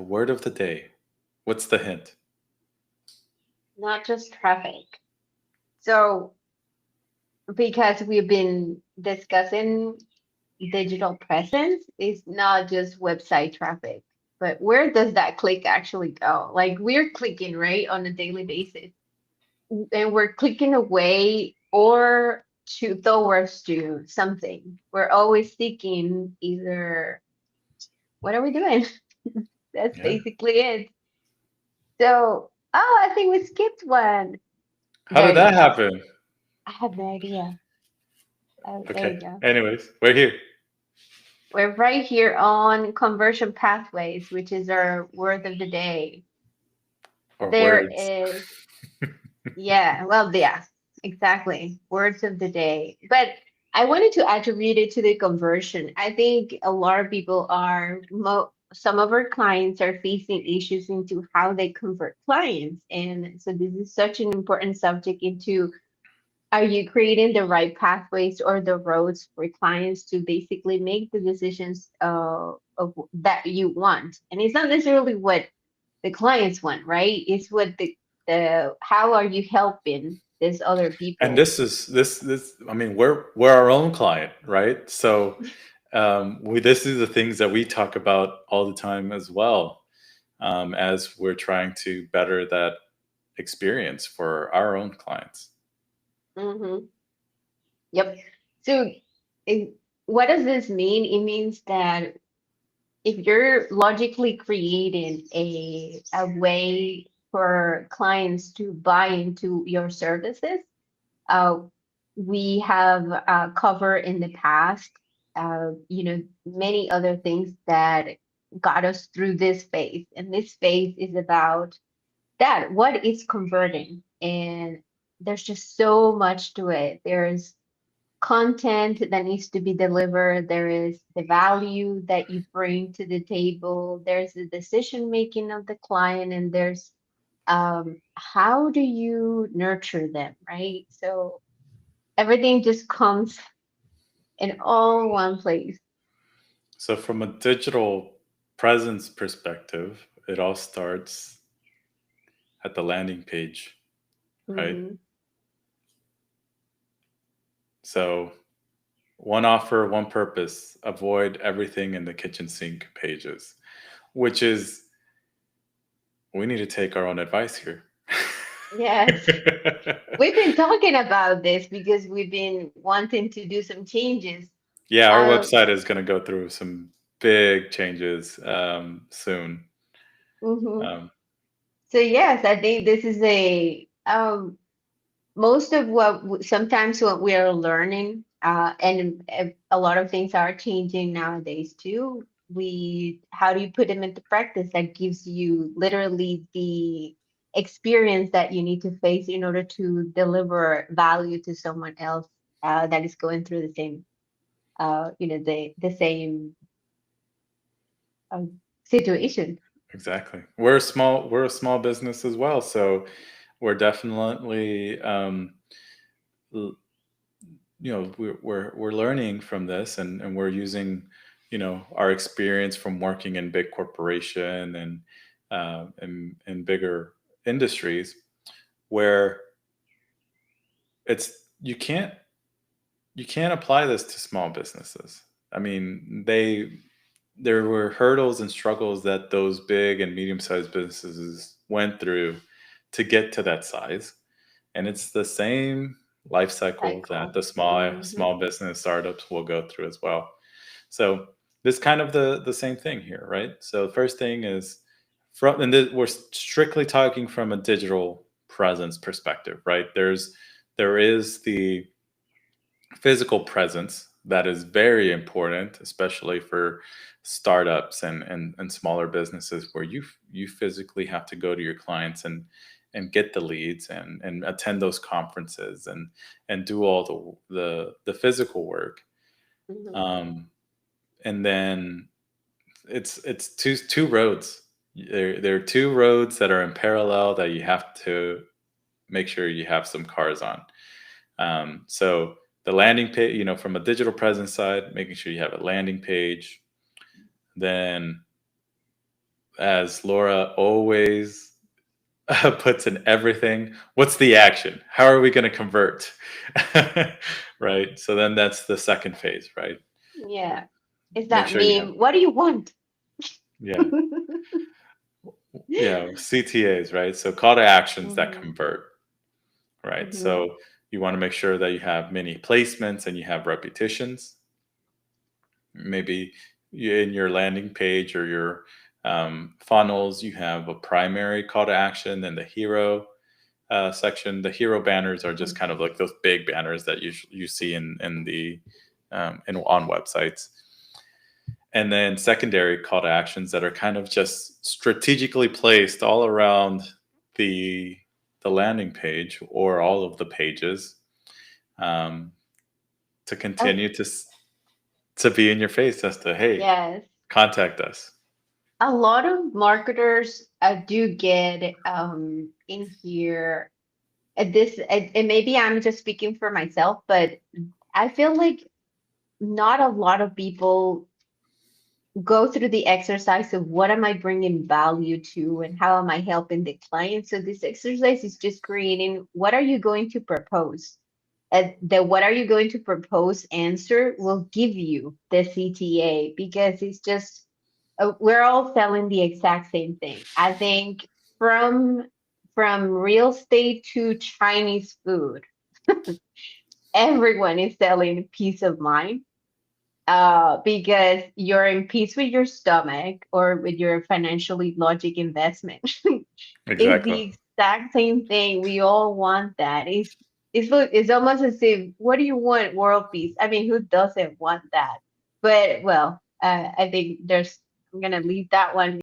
The word of the day. What's the hint? Not just traffic. So, because we've been discussing digital presence, it's not just website traffic, but where does that click actually go? Like we're clicking, right, on a daily basis, and we're clicking away or to towards to something. We're always seeking either what are we doing? That's Yeah. basically it. So, oh, I think we skipped one. How There did you that go. happen? I have no idea. Oh, there Okay. you go. Anyways, we're here. We're right here on conversion pathways, which is our word of the day. Or There words. is, yeah, well, yeah, exactly. Words of the day. But I wanted to attribute it to the conversion. I think a lot of people are, some of our clients are facing issues into how they convert clients. And so this is such an important subject into, are you creating the right pathways or the roads for clients to basically make the decisions of that you want? And it's not necessarily what the clients want, right? It's what the how are you helping these other And people? this I mean, we're our own client, right? So this is the things that we talk about all the time as well, as we're trying to better that experience for our own clients. Mm-hmm. Yep. So, it, what does this mean? It means that if you're logically creating a way for clients to buy into your services, uh, we have covered in the past, many other things that got us through this phase. And this phase is about that, what is converting? And there's just so much to it. There's content that needs to be delivered. There is the value that you bring to the table. There's the decision making of the client, and there's how do you nurture them, right? So everything just comes in all one place. So from a digital presence perspective, it all starts at the landing page, right? Hmm. So one offer, one purpose, avoid everything in the kitchen sink pages, which is, we need to take our own advice here. Yes, we've been talking about this because we've been wanting to do some changes. Yeah, our Um, website is going to go through some big changes soon. mhm. Um, So yes, I think this is a most of what sometimes what we are learning, and a lot of things are changing nowadays too. We How do you put them into practice that gives you literally the experience that you need to face in order to deliver value to someone else that is going through the same, the same situation. exactly. We're a small business as well, so we're definitely l- we're learning from this, and we're using our experience from working in big corporation and in bigger industries where it's you can't apply this to small businesses. I mean, there were hurdles and struggles that those big and medium-sized businesses went through to get to that size, and it's the same life cycle that Cycle. the Hmm. small business startups will go through as well. So this kind of the same thing here, right? So the first thing is we're strictly talking from a digital presence perspective, right? There is the physical presence that is very important, especially for startups and smaller businesses where you physically have to go to your clients and get the leads and attend those conferences and do all the physical work. Hmm. Um, and then it's two roads. There are two roads that are in parallel that you have to make sure you have some cars on. So the landing page, from a digital presence side, making sure you have a landing page, then as Laura always puts in everything, what's the action? How are we going to convert? Right. So then that's the second phase, right? Yeah. Is Make that sure you have, mean what do you want? yeah, yeah, CTAs, right? So call to actions that Hmm. convert, right? Hmm. So you want to make sure that you have many placements and you have repetitions. Maybe in your landing page or your funnels, you have a primary call to action and the hero section. The hero banners are just kind of like those big banners that you see in the on websites, and then secondary call to actions that are kind of just strategically placed all around the the landing page or all of the pages, um, to Oh, continue to be in your face as to, hey, yes. contact us. A lot of marketers do get in here. And maybe I'm just speaking for myself, but I feel like not a lot of people go through the exercise of what am I bringing value to and how am I helping the client. So this exercise is just creating what are you going to propose? The what are you going to propose answer will give you the CTA because it's just we're all selling the exact same thing. I think from from real estate to Chinese food, everyone is selling peace of mind because you're in peace with your stomach or with your financially logic investment. It's Exactly. the exact same thing. We all want that. It's almost as if, what do you want? World peace. I mean, who doesn't want that? But well, I think there's. I'm gonna leave that one